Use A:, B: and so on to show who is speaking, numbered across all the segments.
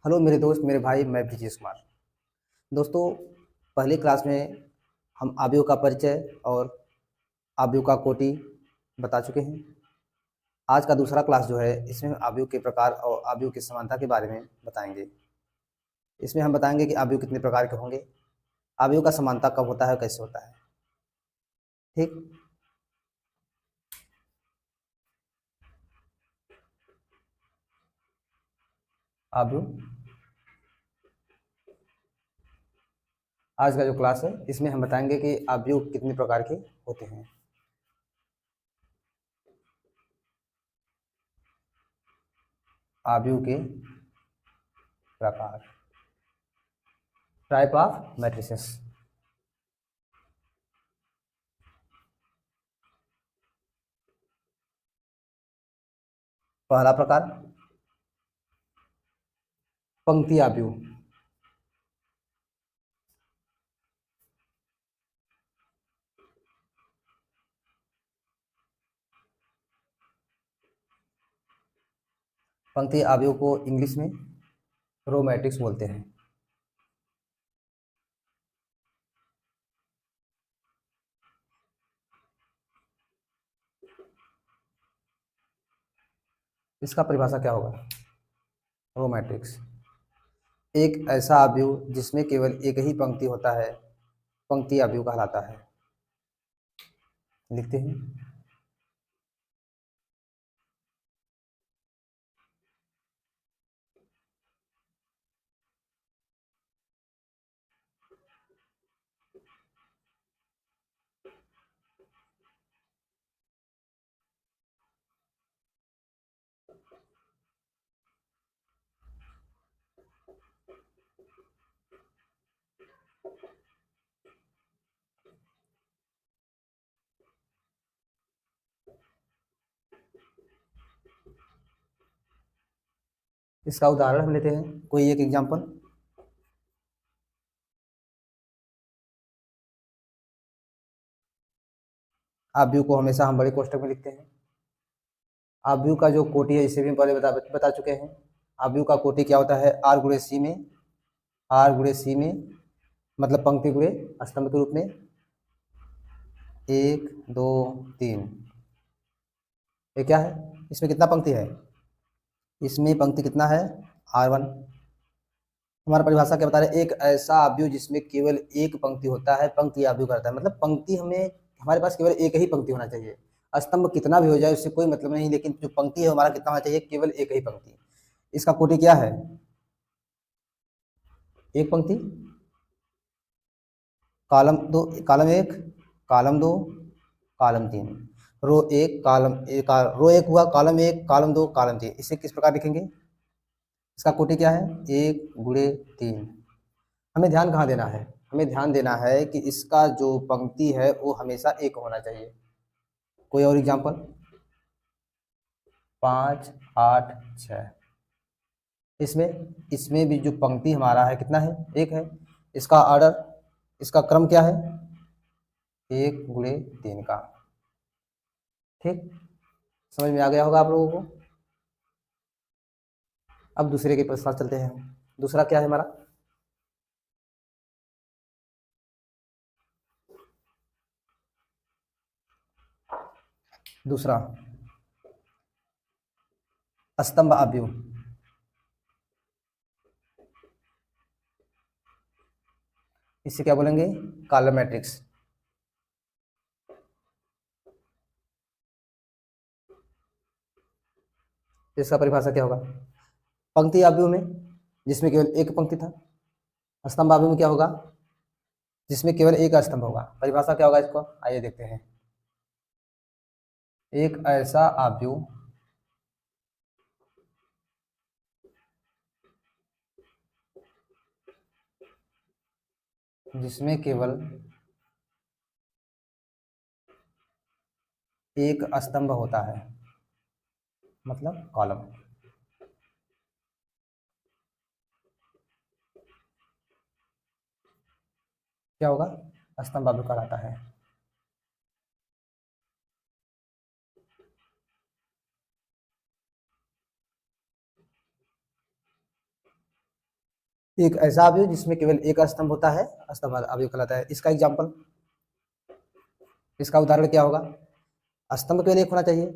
A: Hello मेरे दोस्त, मेरे भाई, मैं ब्रिजेश कुमार। दोस्तों, पहली क्लास में हम आयु का परिचय और आयु का कोटि बता चुके हैं। आज का दूसरा क्लास जो है, इसमें हम आयु के प्रकार और आयु की समानता के बारे में बताएंगे। इसमें हम बताएंगे कि आयु कितने प्रकार के होंगे, आयु का समानता कब होता है, कैसे होता है। ठीक। आयु, आज का जो क्लास है इसमें हम बताएंगे कि आयु कितने प्रकार के होते हैं। आयु के प्रकार, टाइप ऑफ मैट्रिसेस। पहला प्रकार पंक्ति आयु। पंक्ति आयु को इंग्लिश में रो मैट्रिक्स बोलते हैं। इसका परिभाषा क्या होगा? रो मैट्रिक्स एक ऐसा अवयव जिसमें केवल एक ही पंक्ति होता है, पंक्ति अवयव कहलाता है। लिखते हैं। इसका उदाहरण हम लेते हैं, कोई एक एग्जांपल। अवयव को हमेशा हम बड़े कोष्ठक में लिखते हैं। अवयव का जो कोटि है इसे भी हम पहले बता चुके हैं। अवयव का कोटि क्या होता है? आर गुणे सी में, आर गुणे सी में मतलब पंक्ति गुणे स्तंभ के रूप में 1 2 3। ये क्या है? इसमें कितना पंक्ति है? इसमें पंक्ति कितना है? R1। हमारा परिभाषा क्या बता रहे हैं? एक ऐसा अवयव जिसमें केवल एक पंक्ति होता है, पंक्ति अवयव करता है। मतलब पंक्ति हमें, हमारे पास केवल एक ही पंक्ति होना चाहिए। स्तंभ कितना भी हो जाए उससे कोई मतलब नहीं, लेकिन जो पंक्ति है हमारा कितना होना चाहिए? केवल एक ही पंक्ति। इसका कोटि क्या है? एक पंक्ति, कॉलम दो, कॉलम एक, कॉलम दो, कॉलम तीन। रो एक, कॉलम एक, रो एक हुआ, कॉलम एक, कॉलम दो, कॉलम तीन। इसे किस प्रकार लिखेंगे? इसका कोटि क्या है? 1 गुणे 3। हमें ध्यान कहाँ देना है? हमें ध्यान देना है कि इसका जो पंक्ति है वो हमेशा एक होना चाहिए। कोई और एग्जांपल? 5 8 6। इसमें इसमें भी जो पंक्ति हमारा है कितना है? एक है। इसका ऑर्डर, इसका क्रम क्या है? 1 गुणे 3 का। ठीक, समझ में आ गया होगा आप लोगों को। अब दूसरे के प्रश्न चलते हैं। दूसरा क्या है हमारा? दूसरा स्तंभ अवयव। इसे क्या बोलेंगे? Column matrix. इसका परिभाषा क्या होगा? पंक्ति अवयव में जिसमें केवल एक पंक्ति था। स्तंभ अवयव में क्या होगा? जिसमें केवल एक स्तंभ होगा। परिभाषा क्या होगा इसको? आइए देखते हैं। एक ऐसा अवयव जिसमें केवल एक स्तंभ होता है, मतलब कॉलम। क्या होगा? स्तंभ अवयव कहलाता है। एक ऐसा अवयव जिसमें केवल एक स्तंभ होता है, स्तंभ अवयव कहलाता है। इसका एग्जाम्पल, इसका उदाहरण क्या होगा? स्तंभ केवल एक होना चाहिए।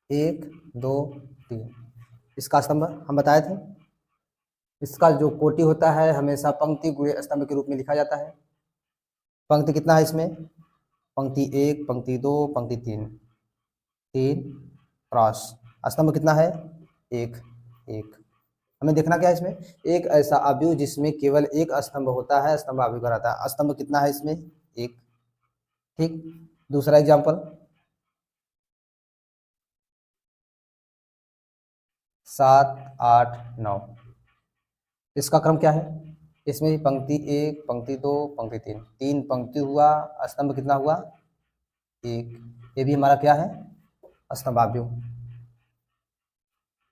A: एक, दो, तीन, इसका स्तंभ हम बताए थे। इसका जो कोटि होता है हमेशा पंक्ति गुणे स्तंभ के रूप में लिखा जाता है। पंक्ति कितना है इसमें? पंक्ति एक, पंक्ति दो, पंक्ति तीन, तीन क्रॉस। स्तंभ कितना है? एक, एक। हमें देखना क्या है इसमें? एक ऐसा अवयव जिसमें केवल एक स्तंभ होता है, स्तंभ अवयव कहलाता है। स्तंभ कितना है इसमें? एक। ठीक। दूसरा एग्जाम्पल, 7, 8, 9, इसका क्रम क्या है? इसमें भी पंक्ति एक, पंक्ति दो, पंक्ति तीन, तीन पंक्ति हुआ, स्तंभ कितना हुआ? एक। ये भी हमारा क्या है? स्तंभ अवयव।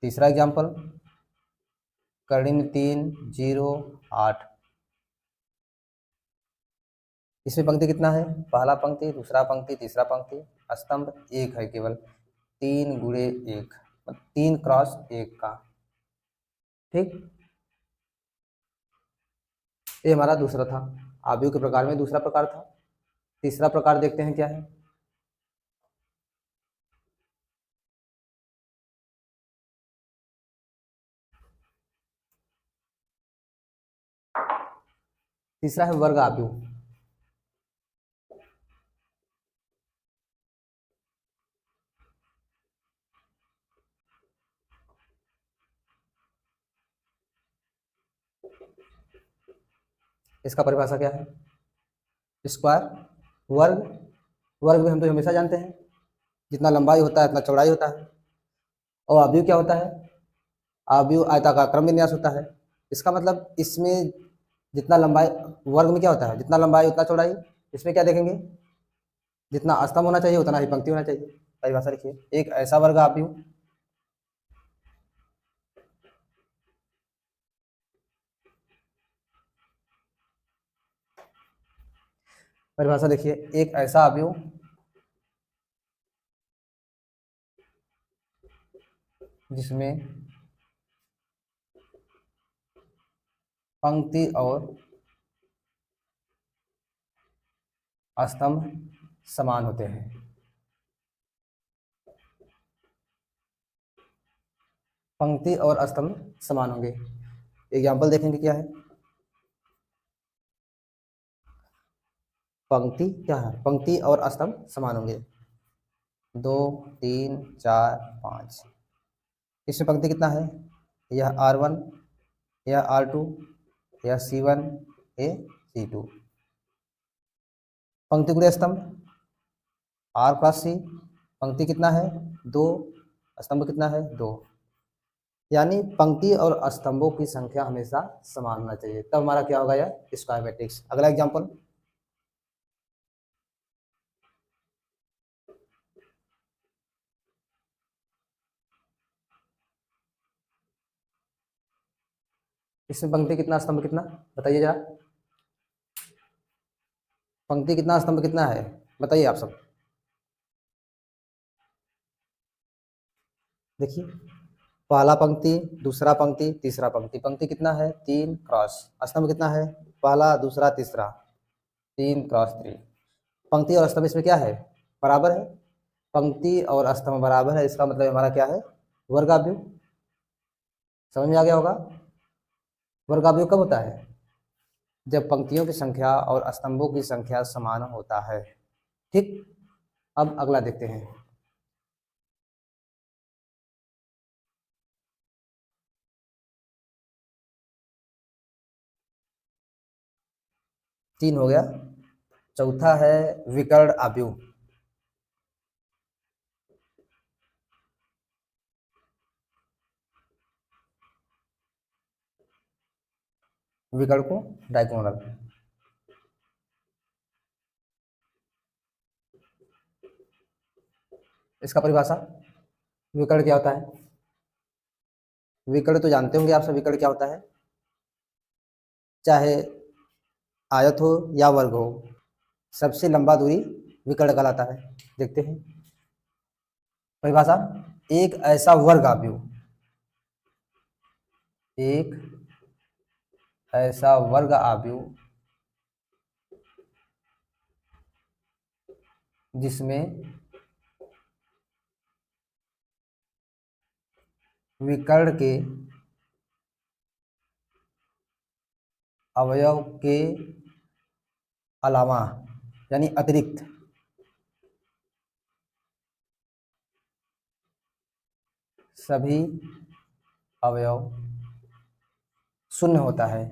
A: तीसरा एग्जाम्पल, कर्ण 3, 0, 8, इसमें पंक्ति कितना है? पहला पंक्ति, दूसरा पंक्ति, तीसरा पंक्ति, स्तंभ एक है केवल, 3 गुणे 1, 3 क्रॉस 1 का। ठीक, ये हमारा दूसरा था, अवयव के प्रकार में दूसरा प्रकार था। तीसरा प्रकार देखते हैं क्या है। तीसरा है वर्ग अवयव। इसका परिभाषा क्या है? स्क्वायर, वर्ग। वर्ग में हम तो हमेशा जानते हैं जितना लंबाई होता है उतना चौड़ाई होता है। और अवयव क्या होता है? अवयव आयताकार क्रम विन्यास होता है। इसका मतलब इसमें जितना लंबाई, वर्ग में क्या होता है? जितना लंबाई उतना चौड़ाई। इसमें क्या देखेंगे? जितना स्तंभ होना चाहिए उतना ही पंक्ति होना चाहिए। परिभाषा लिखिए, एक ऐसा वर्ग अवयव परिभाषा देखिए, एक ऐसा अवयव जिसमें पंक्ति और स्तंभ समान होते हैं। पंक्ति और स्तंभ समान होंगे। एग्जाम्पल देखेंगे क्या है? पंक्ति क्या है? पंक्ति और स्तंभ समान होंगे, 2, 3, 4, 5। इसमें पंक्ति कितना है? यह R1, यह R2, यह C1, ये C2। पंक्ति गुणे स्तंभ, R + C। पंक्ति कितना है? 2, स्तंभ कितना है? 2। यानी पंक्ति और स्तंभों की संख्या हमेशा समान होना चाहिए, तब हमारा क्या होगा? यह स्क्वायर मैट्रिक्स। अगला एग्जाम्पल, इसमें पंक्ति कितना, स्तंभ कितना, बताइए जरा। पंक्ति कितना, स्तंभ कितना है, बताइए आप सब। देखिए, पहला पंक्ति, दूसरा पंक्ति, तीसरा पंक्ति। पंक्ति कितना है? 3 क्रॉस। स्तंभ कितना है? पहला, दूसरा, तीसरा, 3 क्रॉस 3। पंक्ति और स्तंभ इसमें क्या है? बराबर है। पंक्ति और स्तंभ बराबर है, इसका मतलब हमारा क्या है? वर्गाव्यव। समझ में आ गया होगा? वर्गाव्यव कब होता है? जब पंक्तियों की संख्या और स्तंभों की संख्या समान होता है। ठीक, अब अगला देखते हैं। तीन हो गया। चौथा है विकर्ण अवयव। विकर्ण को डायगोनल। इसका परिभाषा, विकर्ण क्या होता है? विकर्ण तो जानते होंगे आप सब, विकर्ण क्या होता है? चाहे आयत हो या वर्ग हो, सबसे लंबा दूरी विकर्ण कहलाता है। देखते हैं परिभाषा, एक ऐसा वर्ग आव्यूह, एक ऐसा वर्ग आव्यूह जिसमें विकर्ण के अवयव के अलावा यानी अतिरिक्त सभी अवयव शून्य होता है।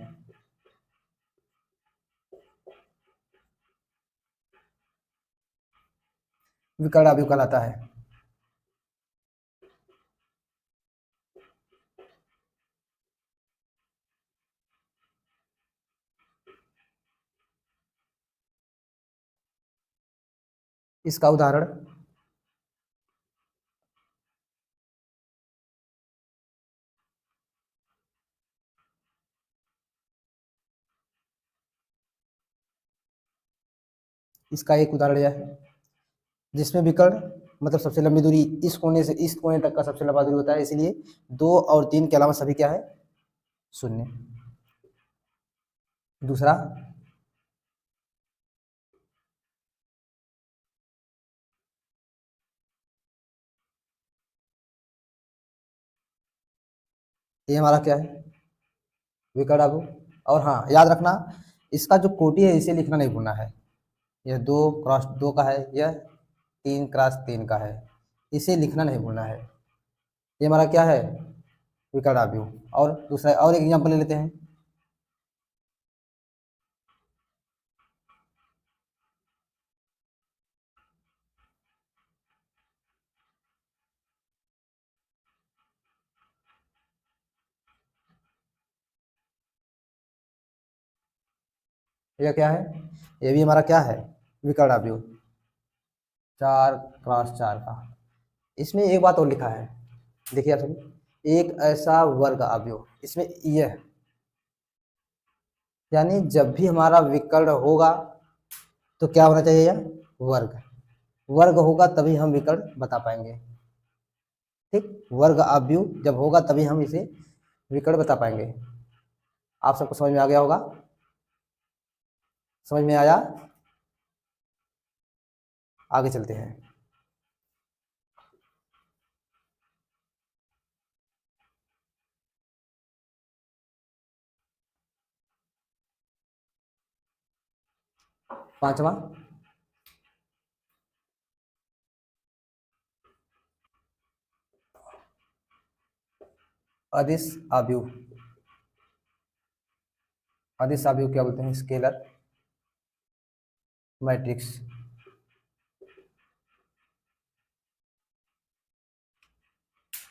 A: विकर्ण अवयव कहलाता है। इसका उदाहरण इसका एक उदाहरण यह है जिसमें विकर्ण मतलब सबसे लंबी दूरी इस कोने से इस कोने तक का सबसे लंबा दूरी होता है, इसलिए 2 और 3 के अलावा सभी क्या है, शून्य। दूसरा ये हमारा क्या है, विकर्ण अवयव। और हाँ याद रखना इसका जो कोटि है इसे लिखना नहीं भूलना है। यह 2 क्रॉस 2 का है, यह 3 क्रॉस 3 का है, इसे लिखना नहीं भूलना है। ये हमारा क्या है, विकर्ण अवयव। और दूसरा और एक एग्जांपल ले लेते हैं। यह क्या है, ये भी हमारा क्या है, विकर्ण अवयव 4 क्रॉस 4 का। इसमें एक बात और लिखा है, देखिए आप सभी, एक ऐसा वर्ग अवयव, इसमें यह यानी जब भी हमारा विकर्ण होगा तो क्या होना चाहिए, यह वर्ग। वर्ग होगा तभी हम विकर्ण बता पाएंगे। ठीक, वर्ग अवयव जब होगा तभी हम इसे विकर्ण बता पाएंगे। आप सबको समझ में आ गया होगा, समझ में आया। आगे चलते हैं। पांचवा, अदिश अवयव। अदिश अवयव क्या बोलते हैं, स्केलर मैट्रिक्स।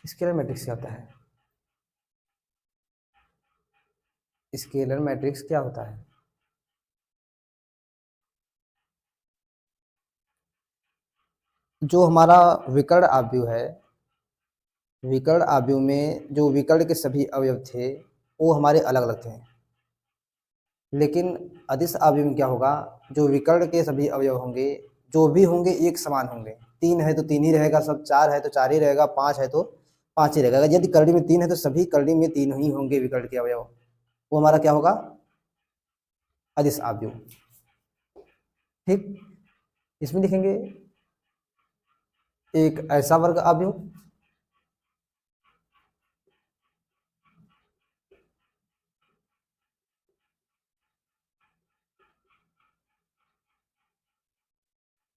A: स्केलर मैट्रिक्स क्या होता है, स्केलर मैट्रिक्स क्या होता है, जो हमारा विकर्ण अवयव है, विकर्ण अवयव में जो विकर्ण के सभी अवयव थे वो हमारे अलग अलग थे। लेकिन अदिश अवयव में क्या होगा, जो विकर्ण के सभी अवयव होंगे जो भी होंगे एक समान होंगे। 3 है तो 3 ही रहेगा, सब 4 है तो 4 ही रहेगा, 5 है तो 5 ही रहेगा। यदि करड़ी में 3 है तो सभी करड़ी में 3 ही होंगे विकर्ण के अवयव, वो हमारा क्या होगा, अदिश अवयव। ठीक, इसमें लिखेंगे एक ऐसा वर्ग अवयव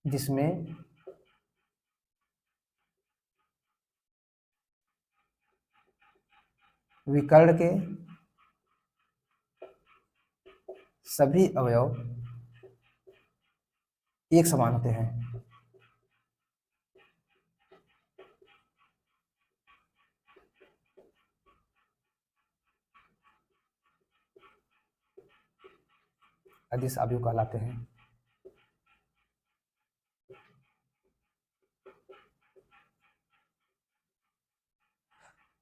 A: जिसमें विकर्ण के सभी अवयव एक समान होते हैं। अदिश अवयव कहलाते हैं।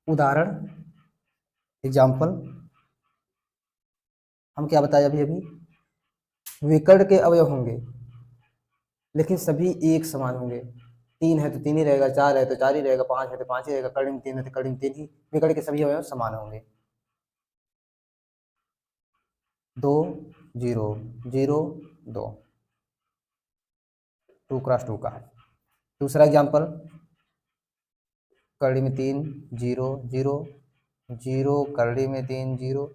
A: उदाहरण, एग्जाम्पल, हम क्या बताए अभी अभी, विकर्ण के अवयव होंगे लेकिन सभी एक समान होंगे। तीन है तो तीन ही रहेगा, चार है तो चार ही रहेगा, पाँच है तो पाँच ही रहेगा, कड़ी में तीन है तो कड़ी में तीन ही, विकर्ण के सभी अवयव समान होंगे। दो, जीरो, जीरो, दो, 2 × 2 का। दूसरा एग्जाम्पल, कड़ी में तीन, जीरो, जीरो, जीरो, कड़ी में तीन, जीरो,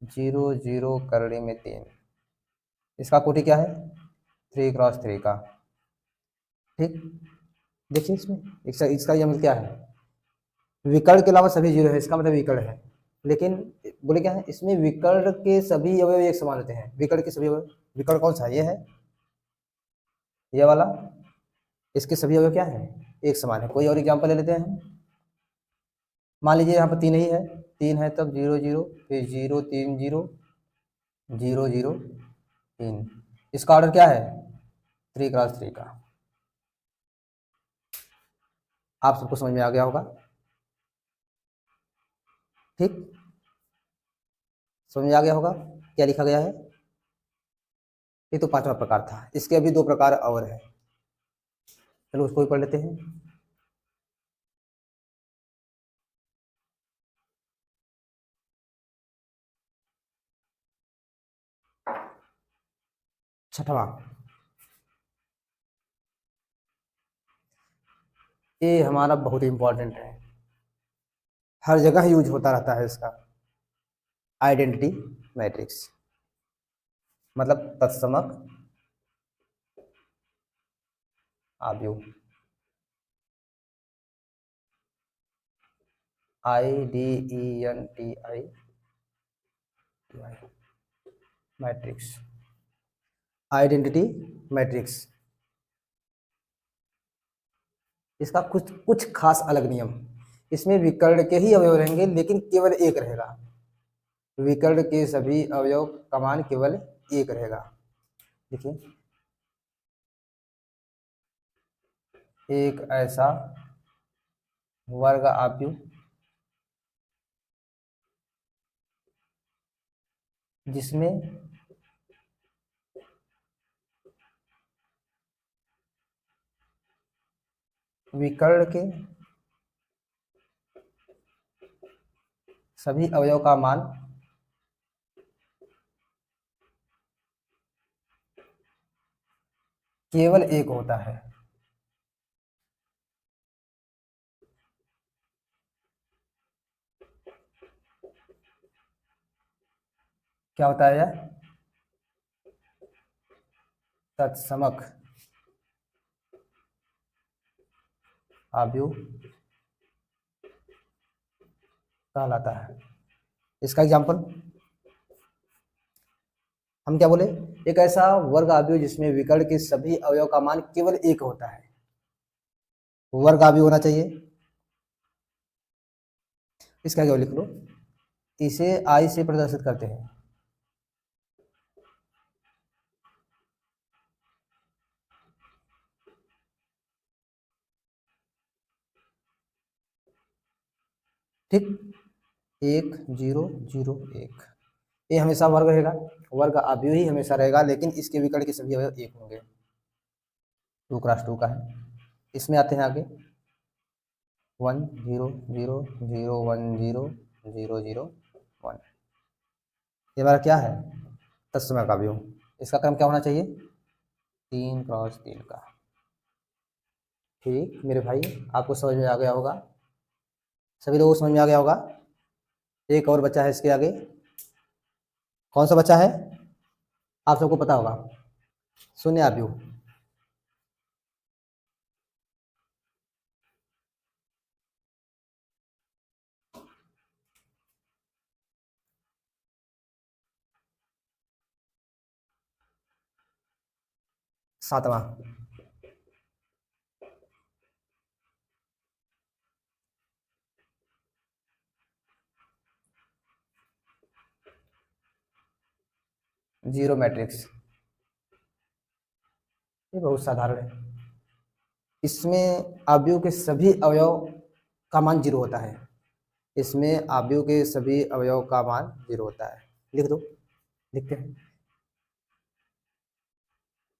A: जीरो, जीरो, कड़ी में तीन। इसका कोटि क्या है? 3 × 3 का। ठीक, देखिए इसमें इसका यह मतलब क्या है, विकर्ण के अलावा सभी जीरो है, इसका मतलब विकर्ण है। लेकिन बोले क्या है, इसमें विकर्ण के सभी अवयव एक समान होते हैं। विकर्ण के सभी अवयव, विकर्ण कौन सा है? ये है, ये वाला, इसके सभी अवयव क्या है? एक समान है। कोई और एग्जांपल ले लेते हैं। मान लीजिए यहाँ पर तीन ही है, तीन है तब जीरो जीरो, फिर जीरो तीन जीरो, जीरो जीरो तीन। इसका ऑर्डर क्या है? 3 × 3 का। आप सबको समझ में आ गया होगा? ठीक, समझ में आ गया होगा क्या लिखा गया है? ये तो पांचवा प्रकार था, इसके अभी दो प्रकार और है, चलो उसको भी पढ़ लेते हैं। छठवां, ये हमारा बहुत इंपॉर्टेंट है, हर जगह यूज होता रहता है इसका। आइडेंटिटी मैट्रिक्स मतलब तत्समक आव्यूह। IDENTI matrix, identity matrix. इसका कुछ कुछ खास अलग नियम, इसमें विकर्ण के ही अवयव रहेंगे लेकिन केवल एक रहेगा। विकर्ण के सभी अवयव का मान केवल एक रहेगा। देखिए, एक ऐसा वर्ग आव्यूह जिसमें विकर्ण के सभी अवयव का मान केवल एक होता है। क्या होता है यह? तत्समक आव्यूह कहलाता है। इसका एग्जाम्पल हम क्या बोले, एक ऐसा वर्ग आव्यूह जिसमें विकर्ण के सभी अवयव का मान केवल एक होता है, वर्ग आव्यूह होना चाहिए। इसका क्या लिख लो, इसे आई से प्रदर्शित करते हैं। ठीक, एक जीरो जीरो एक, ये हमेशा वर्ग रहेगा, वर्ग आव्यूह ही हमेशा रहेगा, लेकिन इसके विकर्ण के सभी अवयव एक होंगे। 2 × 2 का है। इसमें आते हैं आगे, 1 0 0 0 1 0 0 0 1। ये हमारा क्या है? तत्समक आव्यूह। इसका क्रम क्या होना चाहिए? 3 × 3 का। ठीक मेरे भाई, आपको समझ में आ गया होगा, सभी लोगों को समझ में आ गया होगा। एक और बच्चा है इसके आगे, कौन सा बच्चा है? आप सबको पता होगा, शून्य आव्यूह। सातवां, जीरो मैट्रिक्स। ये बहुत साधारण है, इसमें आव्यूह के सभी अवयव का मान जीरो होता है। इसमें आव्यूह के सभी अवयव का मान जीरो होता है। लिख दो, लिखते हैं।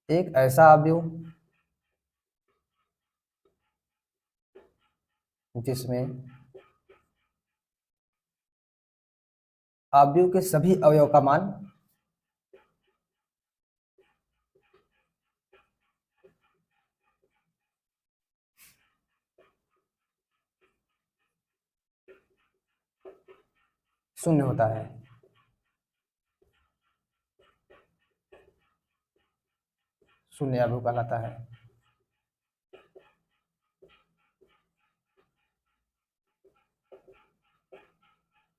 A: एक ऐसा आव्यूह जिसमें अवयव के सभी अवयव का मान शून्य होता है। शून्य अवयव कहलाता है।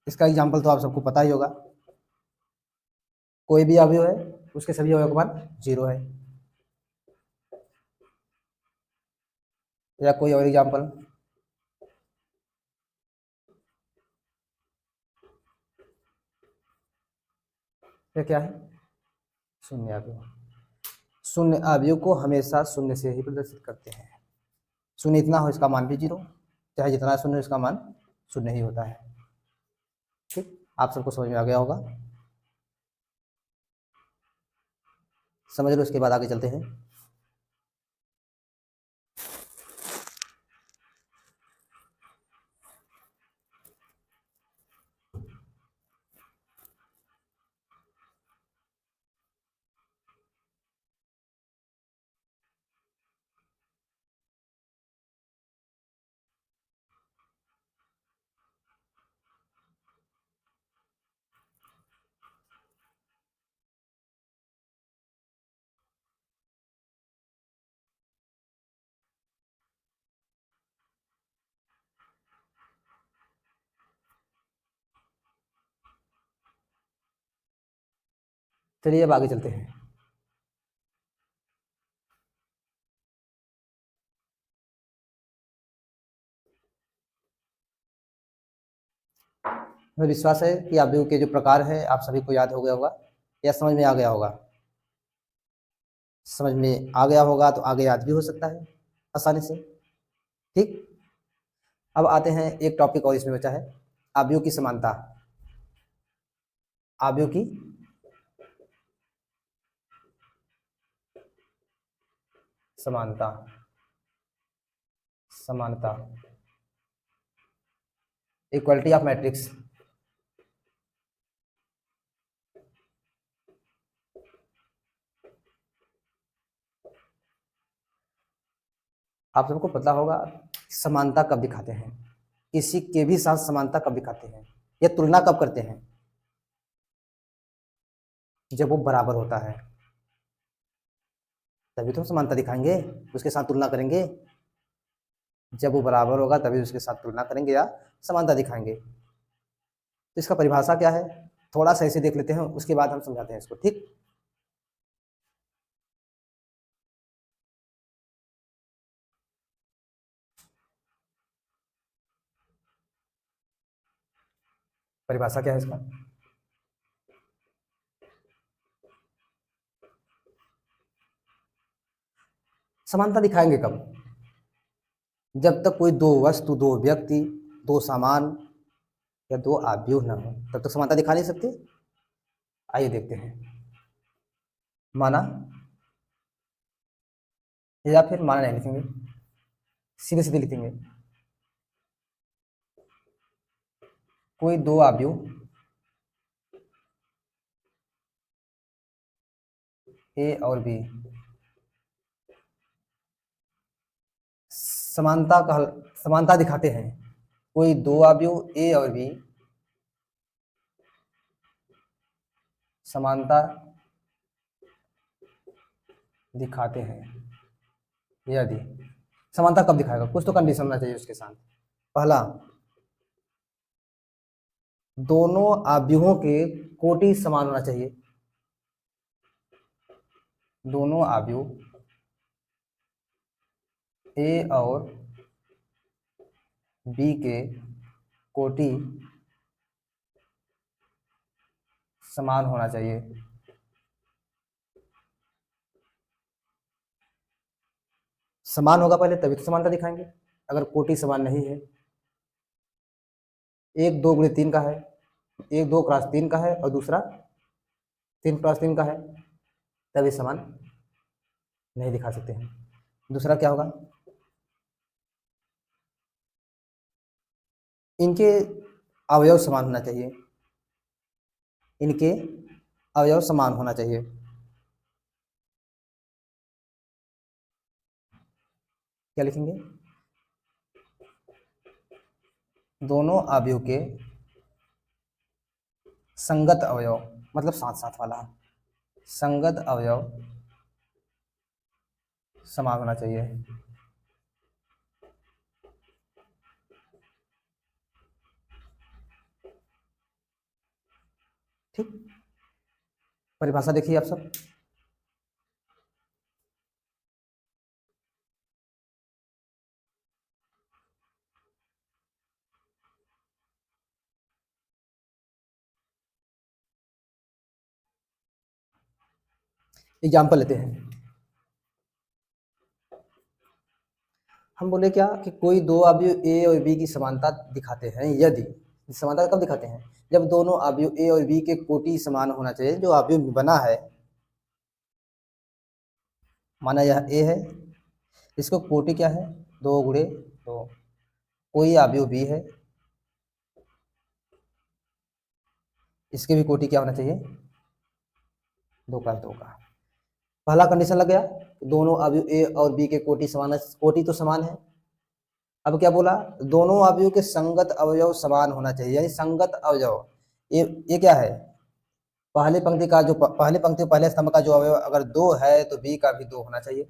A: इसका एग्जाम्पल तो आप सबको पता ही होगा। कोई भी अवयव है उसके सभी अवयव का मान 0 है। या कोई और एग्जाम्पल? ये क्या है? शून्य अवयव। शून्य अवयव को हमेशा शून्य से ही प्रदर्शित करते हैं। शून्य इतना हो इसका मान भी 0, चाहे जितना शून्य इसका मान शून्य ही होता है। ठीक, आप सबको समझ में आ गया होगा। समझ लो, इसके बाद आगे चलते हैं। चलिए अब आगे चलते हैं। मुझे विश्वास है कि अवयव के जो प्रकार है आप सभी को याद हो गया होगा या समझ में आ गया होगा। समझ में आ गया होगा तो आगे याद भी हो सकता है आसानी से। ठीक, अब आते हैं, एक टॉपिक और इसमें बचा है, अवयव की समानता। अवयव की समानता, समानता, इक्वलिटी ऑफ मैट्रिक्स। आप सबको पता होगा समानता कब दिखाते हैं, किसी के भी साथ समानता कब दिखाते हैं या तुलना कब करते हैं? जब वो बराबर होता है तभी तो समानता दिखाएंगे, उसके साथ तुलना करेंगे। जब वो बराबर होगा तभी उसके साथ तुलना करेंगे या समानता दिखाएंगे। तो इसका परिभाषा क्या है, थोड़ा सा इसे देख लेते हैं, उसके बाद हम समझाते हैं इसको। ठीक, परिभाषा क्या है इसका? समानता दिखाएंगे कब? जब तक कोई दो वस्तु, दो व्यक्ति, दो सामान या दो अवयव न हो तब तक समानता दिखा नहीं सकते। आइए देखते हैं। माना, या फिर माना नहीं लिखेंगे, सीधे सीधे लिखेंगे। कोई दो अवयव ए और बी समानता दिखाते हैं। कोई दो अवयव ए और बी समानता दिखाते हैं। यदि समानता कब दिखाएगा, कुछ तो कंडीशन होना चाहिए उसके साथ। पहला, दोनों अवयवों के कोटि समान होना चाहिए। दोनों अवयव ए और बी के कोटि समान होना चाहिए। समान होगा पहले तभी तो समानता दिखाएंगे। अगर कोटि समान नहीं है, एक 2 × 3 का है, एक 2 × 3 का है और दूसरा 3 × 3 का है, तभी समान नहीं दिखा सकते हैं। दूसरा क्या होगा, इनके अवयव समान होना चाहिए, इनके अवयव समान होना चाहिए। क्या लिखेंगे? दोनों अवयव के संगत अवयव, मतलब साथ साथ वाला, संगत अवयव समान होना चाहिए। ठीक, परिभाषा देखिए आप सब। एग्जाम्पल लेते हैं। हम बोले क्या कि कोई दो अवयव ए और बी की समानता दिखाते हैं यदि, समानता कब दिखाते हैं? जब दोनों अवयव ए और बी के कोटि समान होना चाहिए। जो अवयव बना है, माना यह ए है, इसको कोटि क्या है? 2 × 2। कोई अवयव बी है, इसके भी कोटि क्या होना चाहिए? 2 × 2 का। पहला कंडीशन लग गया, दोनों अवयव ए और बी के कोटि समान है, कोटि तो समान है। अब क्या बोला? दोनों अवयव के संगत अवयव समान होना चाहिए, यानी संगत अवयव। ये क्या है? पहली पंक्ति का जो पहली पंक्ति पहले स्तंभ का जो अवयव अगर 2 है तो बी का भी 2 होना चाहिए।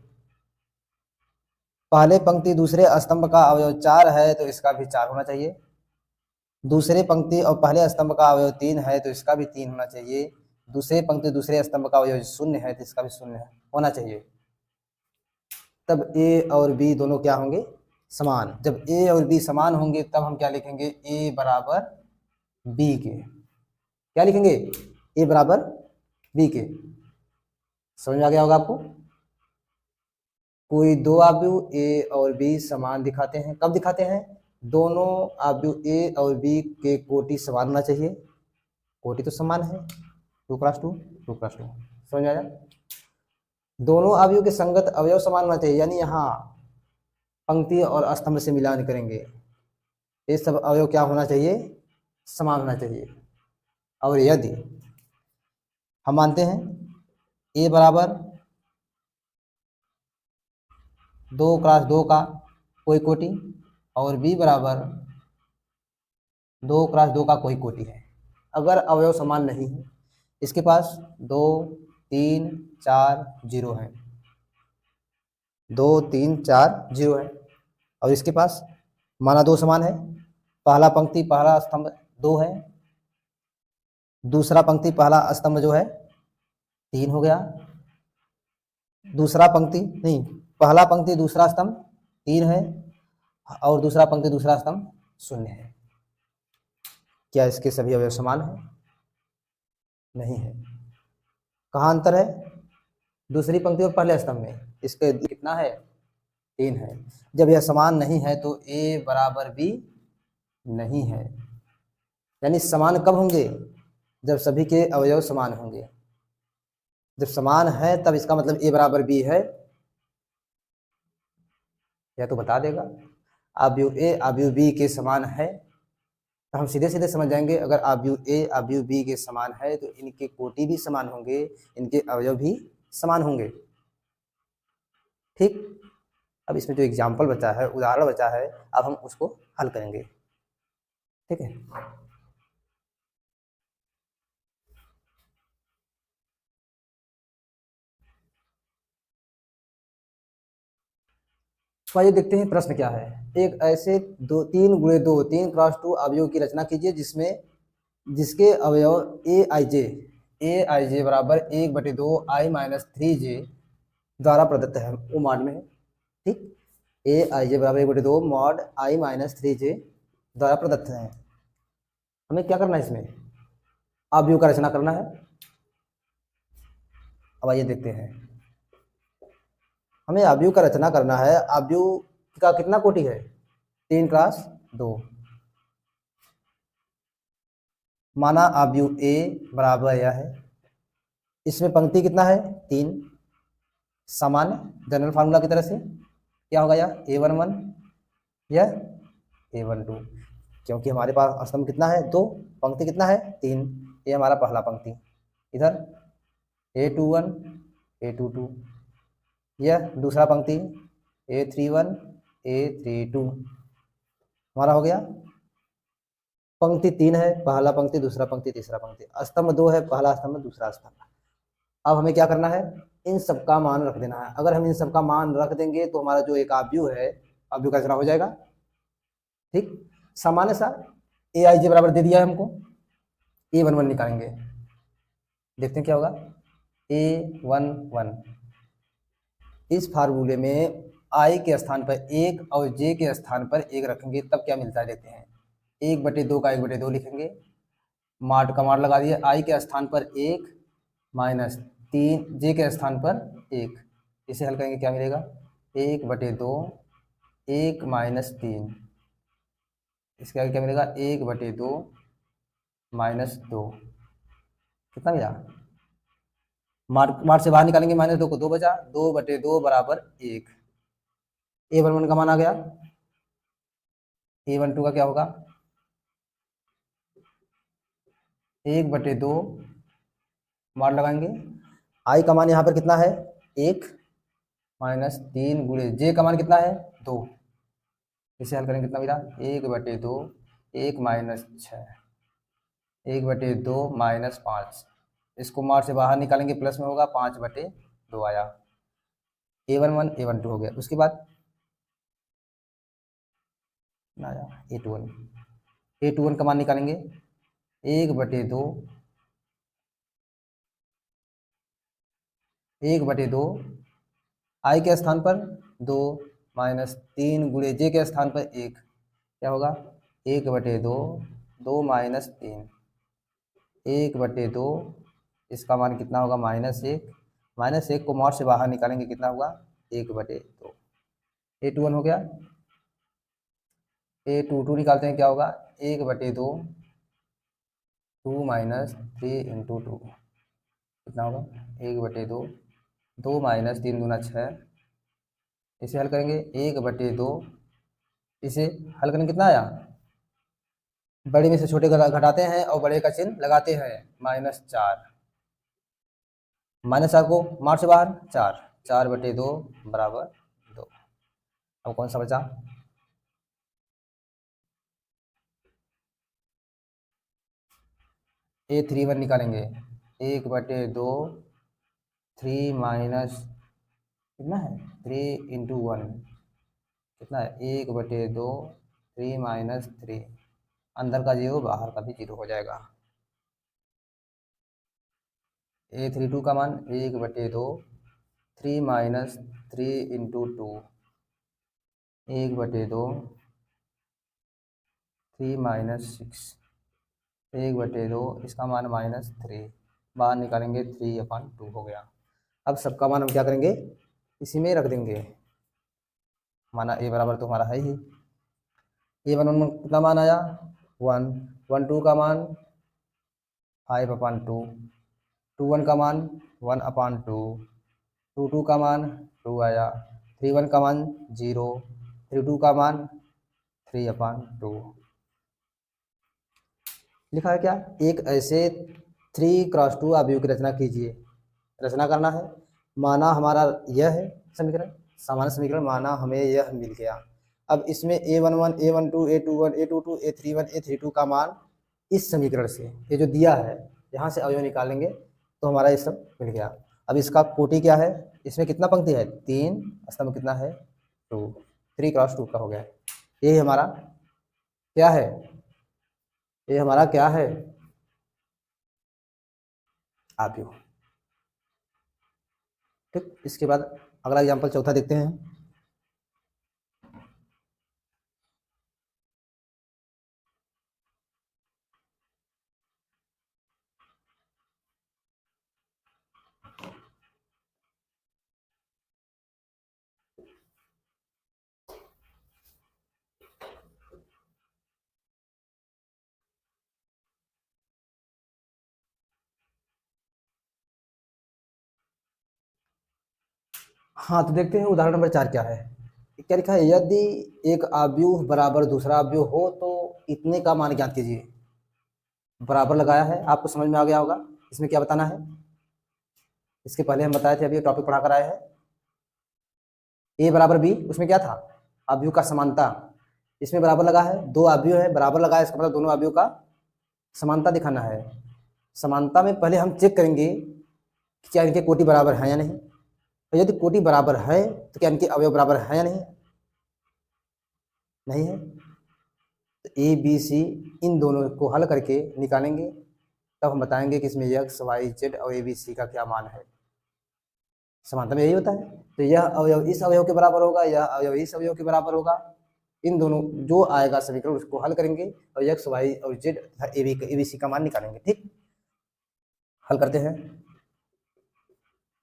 A: पहले पंक्ति दूसरे स्तंभ का अवयव 4 है तो इसका भी 4 होना चाहिए। दूसरे पंक्ति और पहले स्तंभ का अवयव 3 है तो इसका भी 3 होना चाहिए। दूसरे पंक्ति दूसरे स्तंभ का अवयव 0 है तो इसका भी 0 होना चाहिए। तब ए और बी दोनों क्या होंगे? समान। जब ए और बी समान होंगे तब हम क्या लिखेंगे? ए बराबर बी के। क्या लिखेंगे? ए बराबर बी के। समझ में आ गया होगा आपको? कोई दो अवयव ए और बी समान दिखाते हैं। कब दिखाते हैं? दोनों अवयव ए और बी के कोटि समान होना चाहिए। कोटि तो समान है, 2 × 2, 2 × 2। समझ में आया? दोनों अवयव के संगत अवयव समान होना चाहिए, यानी यहाँ पंक्ति और स्तंभ से मिलान करेंगे, ये सब अवयव क्या होना चाहिए? समान होना चाहिए। और यदि हम मानते हैं ए बराबर 2 × 2 का कोई कोटि और बी बराबर 2 × 2 का कोई कोटि है, अगर अवयव समान नहीं है, इसके पास 2 3 4 0 है, 2 3 4 0 है, और इसके पास माना 2 समान है। पहला पंक्ति पहला स्तंभ 2 है, दूसरा पंक्ति पहला स्तंभ जो है 3 हो गया, दूसरा पंक्ति नहीं, पहला पंक्ति दूसरा स्तंभ 3 है और दूसरा पंक्ति दूसरा स्तंभ 0 है। क्या इसके सभी अवयव समान है? नहीं है। कहाँ अंतर है? दूसरी पंक्ति और पहले स्तंभ में। इसके कितना है? 3 है। जब यह समान नहीं है तो ए बराबर बी नहीं है। यानी समान कब होंगे? जब सभी के अवयव समान होंगे। जब समान है तब इसका मतलब ए बराबर बी है, या तो बता देगा। अवयव ए अवयव बी के समान है तो हम सीधे सीधे समझ जाएंगे, अगर अवयव ए अवयव बी के समान है तो इनके कोटि भी समान होंगे, इनके अवयव भी समान होंगे। ठीक, अब इसमें जो एग्जाम्पल बचा है, उदाहरण बचा है, अब हम उसको हल करेंगे। ठीक है, तो आइए देखते हैं प्रश्न क्या है। एक ऐसे 3 × 2 अवयव की रचना कीजिए जिसके अवयव ए आई जे बराबर 1/2 i-3j द्वारा प्रदत्त है। वो मॉड में है। ठीक, ए आई जे बराबर 1/2 मॉड i-3j द्वारा प्रदत्त है। हमें क्या करना है? इसमें अवयव का रचना करना है। अब आइए देखते हैं, हमें अवयव का रचना करना है। अवयव का कितना कोटि है? 3 × 2। माना अवयव ए बराबर यह है, इसमें पंक्ति कितना है? 3। सामान्य जनरल फार्मूला की तरह से क्या होगा? यह a11 या a12। क्योंकि हमारे पास स्तंभ कितना है, 2, पंक्ति कितना है, 3। ये हमारा पहला पंक्ति। इधर A21 A22, यह दूसरा पंक्ति A31 A32 हमारा हो गया। पंक्ति 3 है, पहला पंक्ति दूसरा पंक्ति तीसरा पंक्ति, स्तंभ 2 है, पहला स्तंभ दूसरा स्तंभ। अब हमें क्या करना है, इन सब का मान रख देना है। अगर हम इन सब का मान रख देंगे तो हमारा जो एक आव्यूह है, आव्यूह का रचना हो जाएगा। ठीक, सामान्य सा aij बराबर दे दिया है हमको, A11 निकालेंगे, देखते हैं क्या होगा। A11 इस फार्मूले में i के स्थान पर 1 और j के स्थान पर 1 रखेंगे, तब क्या मिलता है देखते हैं। 1/2 का 1/2 लिखेंगे, माड का माड लगा दिया, i के स्थान पर 1 माइनस 3 j के स्थान पर 1, इसे हल करेंगे क्या मिलेगा, 1/2 1 माइनस 3, इसके आगे क्या मिलेगा, 1/2 माइनस 2, कितना मिला, मार्ट से बाहर निकालेंगे, -2 को 2 बचा, 2/2 बराबर 1। A11 का मान आ गया। A12 का क्या होगा, 1/2 मार्ट लगाएंगे, i का मान यहाँ पर कितना है, 1 माइनस 3 गुणे j का मान कितना है, 2, इसे हल करेंगे कितना मिला, 1/2 1 माइनस 6, 1/2 माइनस 5, इसको मार्ट से बाहर निकालेंगे, प्लस में होगा, 5/2 आया। A11 A12 हो गया। उसके बाद आया A21 का मान निकालेंगे, 1/2 i के स्थान पर 2 माइनस 3 गुणे j के स्थान पर 1, क्या होगा, 1/2 2 माइनस 3, 1/2, इसका मान कितना होगा, -1, -1 को मॉड से बाहर निकालेंगे, कितना होगा, 1/2। A21 हो गया। A22 निकालते हैं, क्या होगा, 1/2 2 माइनस 3 इंटू 2, कितना होगा, 1/2 2 माइनस 3 दूना 6, इसे हल करेंगे, 1/2, इसे हल करेंगे कितना आया, बड़े में से छोटे घटाते हैं और बड़े का चिन्ह लगाते हैं, -4, -4 को मार्च से बाहर 4, 4/2 बराबर 2। अब कौन सा बचा, A31 निकालेंगे, 1/2 3 माइनस कितना है, 3 इंटू 1, कितना है, 1/2 3 माइनस 3, अंदर का 0 बाहर का भी 0 हो जाएगा। A32 का मान 1/2 3 माइनस 3 इंटू 2, 1/2 3 माइनस 6, 1/2, इसका मान -3, बाहर निकालेंगे, 3/2 हो गया। अब सबका मान हम क्या करेंगे, इसी में रख देंगे, माना a बराबर तो हमारा है ही, A11 में कितना मान आया, 1, 12 का मान 5/2, 21 का मान 1/2, 22 का मान 2 आया, 31 का मान 0, 32 का मान 3/2। लिखा है क्या, एक ऐसे 3x2 आव्यूह की रचना कीजिए। रचना करना है, माना हमारा यह है समीकरण, सामान्य समीकरण, माना हमें यह मिल गया। अब इसमें A11 A12 A21 A22 A31 A32 का मान इस समीकरण से, ये जो दिया है, यहाँ से अवयव निकालेंगे तो हमारा ये सब मिल गया। अब इसका कोटि क्या है, इसमें कितना पंक्ति है, 3, स्तंभ कितना है, 2, 3x2 का हो गया। ये हमारा क्या है, ये हमारा क्या है, आव्यूह। ठीक, इसके बाद अगला एग्जाम्पल चौथा देखते हैं। हाँ, तो देखते हैं उदाहरण नंबर 4 क्या है। क्या लिखा है, यदि एक अवयव बराबर दूसरा अवयव हो तो इतने का मान ज्ञात कीजिए। बराबर लगाया है, आपको समझ में आ गया होगा इसमें क्या बताना है। इसके पहले हम बताए थे, अभी टॉपिक पढ़ा कर आए हैं, ए बराबर बी, उसमें क्या था, अवयव का समानता। इसमें बराबर लगा है, दो अवयव है, बराबर लगा है, इसका मतलब दोनों अवयव का समानता दिखाना है। समानता में पहले हम चेक करेंगे कि क्या इनके कोटि बराबर है या नहीं। तो यदि कोटि बराबर है तो क्या इनके अवयव बराबर है या नहीं, नहीं है। तो ए बी सी इन दोनों को हल करके निकालेंगे, तब हम बताएंगे कि इसमें एक्स वाई जेड और ए बी सी का क्या मान है। समानता में यही होता है। तो यह अवयव इस अवयव के बराबर होगा, यह अवयव इस अवयव के बराबर होगा। इन दोनों जो आएगा समीकरण उसको हल करेंगे और एक्स वाई और जेड तथा ए बी सी का मान निकालेंगे। ठीक, हल करते हैं,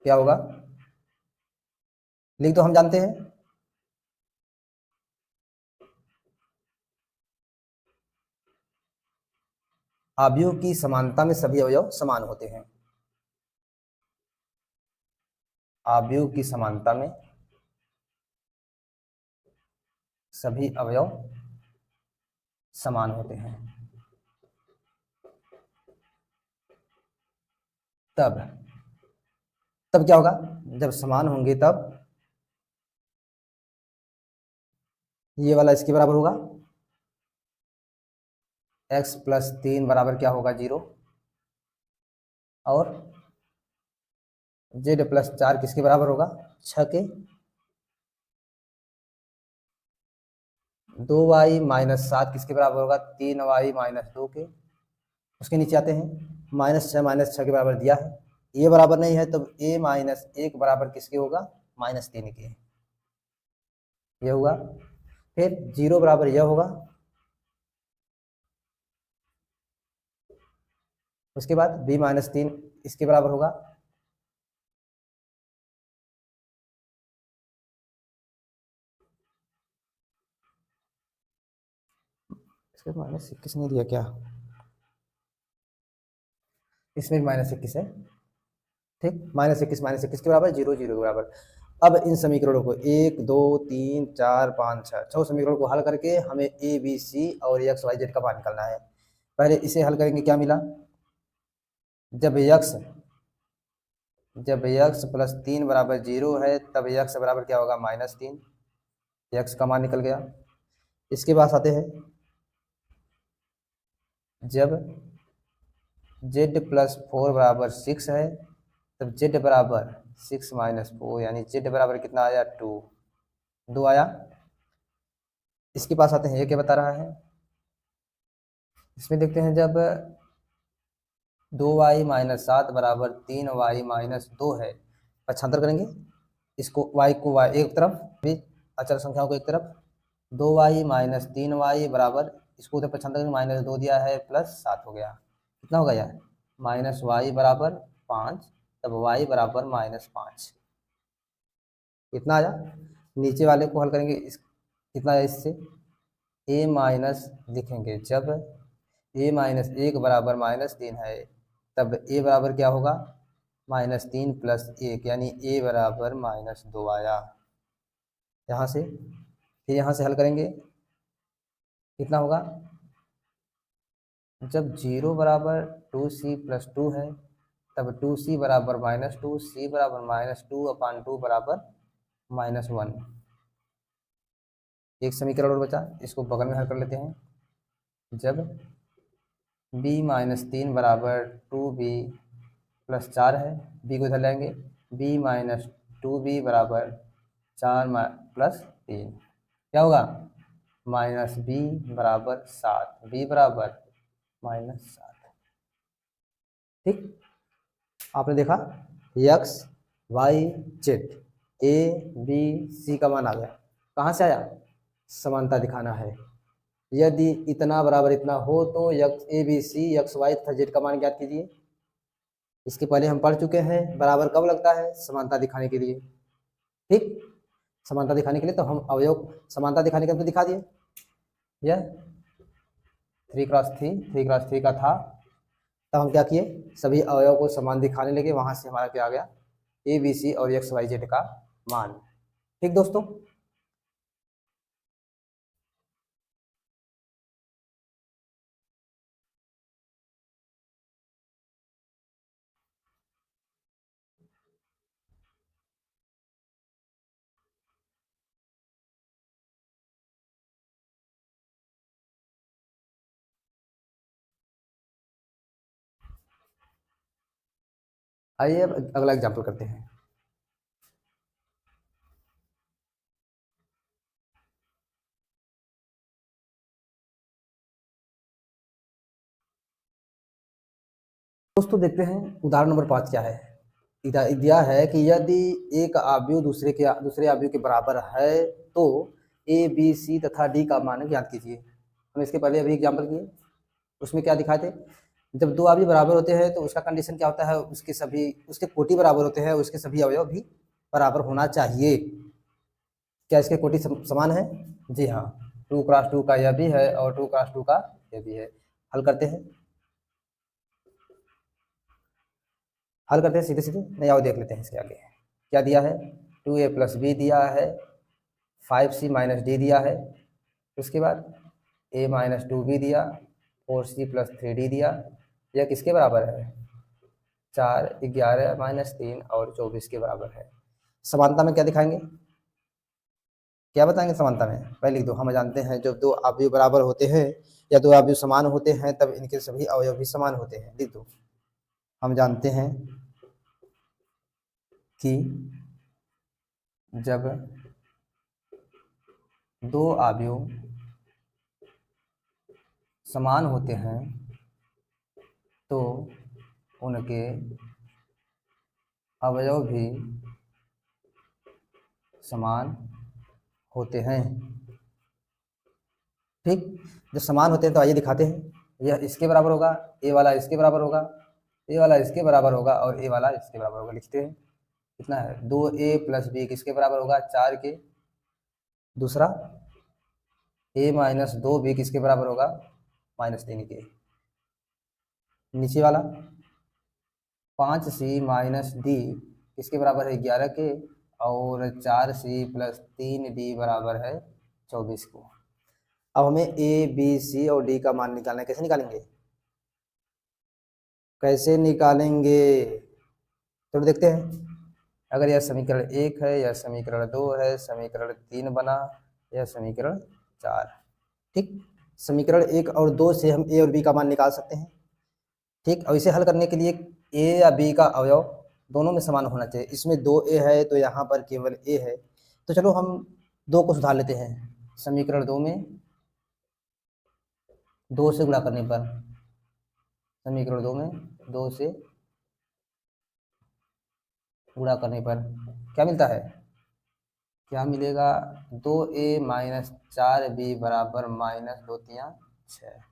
A: क्या होगा, लिख तो हम जानते हैं, अवयव की समानता में सभी अवयव समान होते हैं। अवयव की समानता में सभी अवयव समान होते हैं। तब तब क्या होगा, जब समान होंगे तब ये वाला इसके बराबर होगा, x प्लस 3 बराबर क्या होगा 0, और z प्लस 4 किसके बराबर होगा 6 के। 2y माइनस 7 किसके बराबर होगा 3y माइनस 2 के। उसके नीचे आते हैं, -6 के बराबर दिया है, ये बराबर नहीं है, तो a माइनस 1 बराबर किसके होगा -3 के, ये होगा। फिर 0 बराबर यह होगा, उसके बाद b माइनस 3 इसके बराबर होगा, इसके -21 नहीं दिया क्या, इसमें भी -21 है। ठीक, -21 के बराबर 0 0 के बराबर। अब इन समीकरणों को 1 2 3 4 5 6 छह समीकरणों को हल करके हमें ए बी सी और एक्स वाई जेड का मान निकालना है। पहले इसे हल करेंगे, क्या मिला, जब x प्लस 3 बराबर 0 है तब x बराबर क्या होगा -3, x का मान निकल गया। इसके पास आते हैं, जब z प्लस 4 बराबर 6 है तब z बराबर 6 माइनस 4, यानी z बराबर कितना आया 2 आया। इसके पास आते हैं, ये क्या बता रहा है, इसमें देखते हैं, जब 2y माइनस 7 बराबर 3y माइनस 2 है, पक्षांतर करेंगे, इसको y को y एक तरफ, भी अचल संख्याओं को एक तरफ, 2y माइनस 3y बराबर, इसको उधर पक्षांतर करेंगे, -2 दिया है प्लस 7 हो गया, कितना होगा यार -y बराबर 5, तब y बराबर -5, कितना आया। नीचे वाले को हल करेंगे, कितना आया इससे, a माइनस लिखेंगे, जब a माइनस 1 बराबर -3 है तब a बराबर क्या होगा -3 प्लस 1, यानी a बराबर -2 आया। यहाँ से फिर यहाँ से हल करेंगे, कितना होगा, जब 0 बराबर 2c प्लस 2 है तब 2c बराबर -2, c बराबर -2/2 बराबर -1। एक समीकरण और बचा, इसको बगल में हल कर लेते हैं, जब b माइनस 3 बराबर 2b प्लस 4 है, b को इधर लेंगे, b माइनस 2b बराबर 4 प्लस 3, क्या होगा -b बराबर 7, b बराबर -7। ठीक, आपने देखा x y z a b c का मान आ गया, कहाँ से आया, समानता दिखाना है। यदि इतना बराबर इतना हो तो x a b c x y तथा z का मान ज्ञात कीजिए। इसके पहले हम पढ़ चुके हैं, बराबर कब लगता है, समानता दिखाने के लिए। ठीक, समानता दिखाने के लिए, तो हम अवयव समानता दिखाने के लिए तो दिखा दिए, यह 3x3 का था, तब हम क्या किए, सभी अवयव को समान दिखाने लगे, वहां से हमारा क्या आ गया, ए बी सी और एक्स वाई जेड का मान। ठीक दोस्तों, आइए अब अगला एग्जाम्पल करते हैं। दोस्तों देखते हैं उदाहरण नंबर 5 क्या है। दिया है कि यदि एक अवयव दूसरे अवयव के बराबर है तो ए बी सी तथा डी का मान ज्ञात कीजिए। हम इसके पहले अभी एग्जाम्पल किए, उसमें क्या दिखाए थे, जब दो अवयव बराबर होते हैं तो उसका कंडीशन क्या होता है, उसके कोटि बराबर होते हैं, उसके सभी अवयव भी बराबर होना चाहिए। क्या इसके कोटि समान है? जी हाँ, 2x2 का यह भी है और 2x2 का यह भी है। हल करते हैं, सीधे सीधे, नहीं आओ देख लेते हैं इसके आगे क्या दिया है। 2a + b दिया है, 5c - d दिया है, उसके बाद a - 2b दिया, 4c + 3d दिया। यह किसके बराबर है? 4, 11 - 3 और 24 के बराबर है। समानता में क्या दिखाएंगे, क्या बताएंगे समानता में? पहले लिख दो। हम जानते हैं जब दो अवयव बराबर होते हैं या दो अवयव समान होते हैं तब इनके सभी अवयव भी समान होते हैं। लिख दो, हम जानते हैं कि जब दो अवयव समान होते हैं तो उनके अवयव भी समान होते हैं। ठीक, जब समान होते हैं तो आइए दिखाते हैं। यह इसके बराबर होगा, ए वाला इसके बराबर होगा, ए वाला इसके बराबर होगा और ए वाला इसके बराबर होगा। लिखते हैं कितना है, 2a + b किसके बराबर होगा? 4 के। दूसरा a - 2b किसके बराबर होगा? -3 के। नीचे वाला 5c - d किसके बराबर है? 11 के। और 4c + 3d बराबर है 24 को। अब हमें a b c और d का मान निकालना है। कैसे निकालेंगे, कैसे निकालेंगे तो देखते हैं। अगर यह समीकरण 1 है, यह समीकरण 2 है, समीकरण 3 बना, यह समीकरण 4। ठीक, समीकरण 1 और 2 से हम a और b का मान निकाल सकते हैं। ठीक, और इसे हल करने के लिए a या b का अवयव दोनों में समान होना चाहिए। इसमें 2a है तो यहाँ पर केवल a है, तो चलो हम 2 को सुधार लेते हैं। समीकरण 2 में 2 से गुणा करने पर, समीकरण 2 में 2 से गुणा करने पर क्या मिलता है? क्या मिलेगा? 2a - 4b बराबर -2 3 6।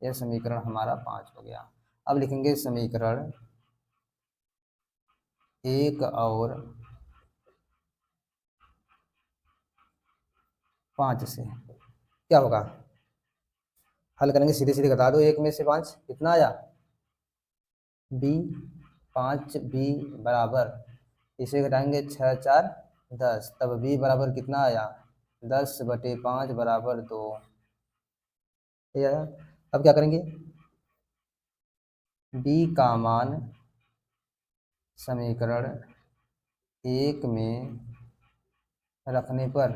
A: यह समीकरण हमारा 5 हो गया। अब लिखेंगे समीकरण 1 और 5 से क्या होगा, हल करेंगे। सीधे सीधे घटा दो, 1 में से 5 कितना आया? b, 5b बराबर, इसे घटाएंगे 6 4 10, तब b बराबर कितना आया? 10/5 बराबर 2। ये आया। अब क्या करेंगे, b का मान समीकरण 1 में रखने पर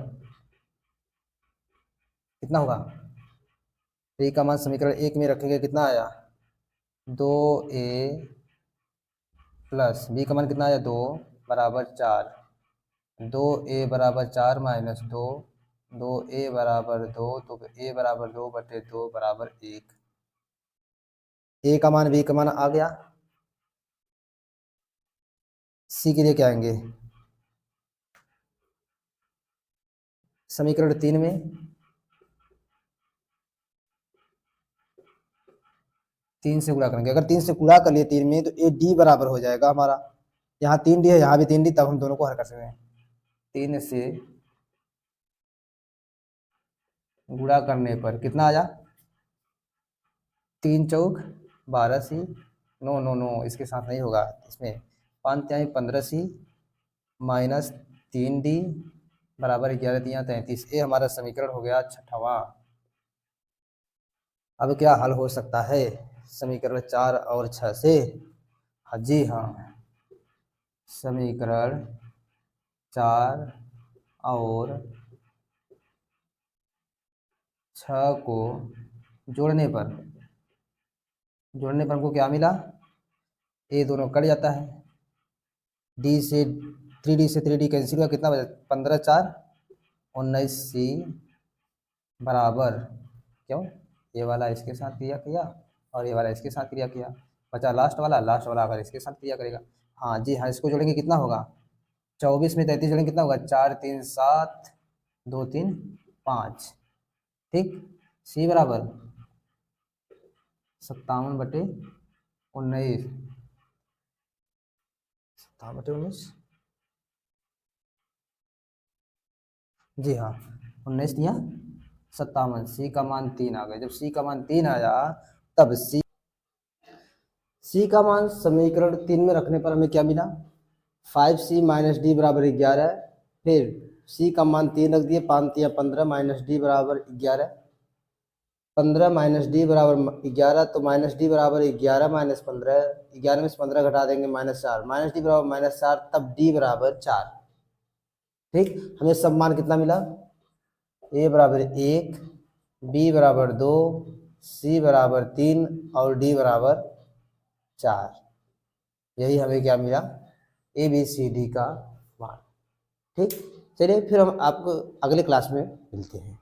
A: कितना होगा? b का मान समीकरण 1 में रखेंगे, कितना आया? 2a प्लस b का मान कितना आया? 2 बराबर 4। 2a बराबर 4 - 2, 2a बराबर 2, तो a बराबर 2/2 बराबर 1। a का मान b का मान आ गया। c के लिए क्या आएंगे? समीकरण 3 में 3 से गुणा करेंगे। अगर 3 से गुणा कर लिए 3 में तो ए डी बराबर हो जाएगा हमारा। यहाँ 3d है, यहाँ भी 3d, तब हम दोनों को हल कर सकते हैं। 3 से गुणा करने पर कितना आया? 3 चौक 12c, नो नो नो, इसके साथ नहीं होगा। इसमें 5 तिहाई 15c -3d बराबर 11 तिहाई 33। ये हमारा समीकरण हो गया 6वां। अब क्या हल हो सकता है समीकरण 4 और 6 से? हाँ जी हाँ, समीकरण 4 और 6 को जोड़ने पर हमको क्या मिला? ये दोनों कट जाता है, डी से 3D से 3D कैंसिल हुआ, कितना बचा, 15 4 19 सी बराबर, क्यों, ये वाला इसके साथ क्रिया किया और ये वाला इसके साथ क्रिया किया, बचा लास्ट वाला अगर इसके साथ क्रिया करेगा, हाँ जी हाँ, इसको जोड़ेंगे कितना होगा, 24 में 33 जोड़ेंगे कितना होगा, 4 3 7 2 3 5, ठीक, सी बराबर 57/19, 57/19, जी हाँ, 19 या 57, सी का मान 3 आ गया। जब सी का मान 3 आया तब सी का मान समीकरण 3 में रखने पर हमें क्या मिला, 5c माइनस डी बराबर 11, फिर सी का मान 3 रख दिए, 5 या 15 माइनस डी बराबर 11, 15 माइनस डी बराबर 11, तो माइनस डी बराबर 11 माइनस 15, 11 में से 15 घटा देंगे -4, माइनस डी बराबर -4, तब डी बराबर 4, ठीक, हमें सब मान कितना मिला, ए बराबर 1, बी बराबर 2, सी बराबर 3 और डी बराबर 4, यही हमें क्या मिला, ए बी सी डी का मान, ठीक। चलिए फिर हम आपको अगले क्लास में मिलते हैं।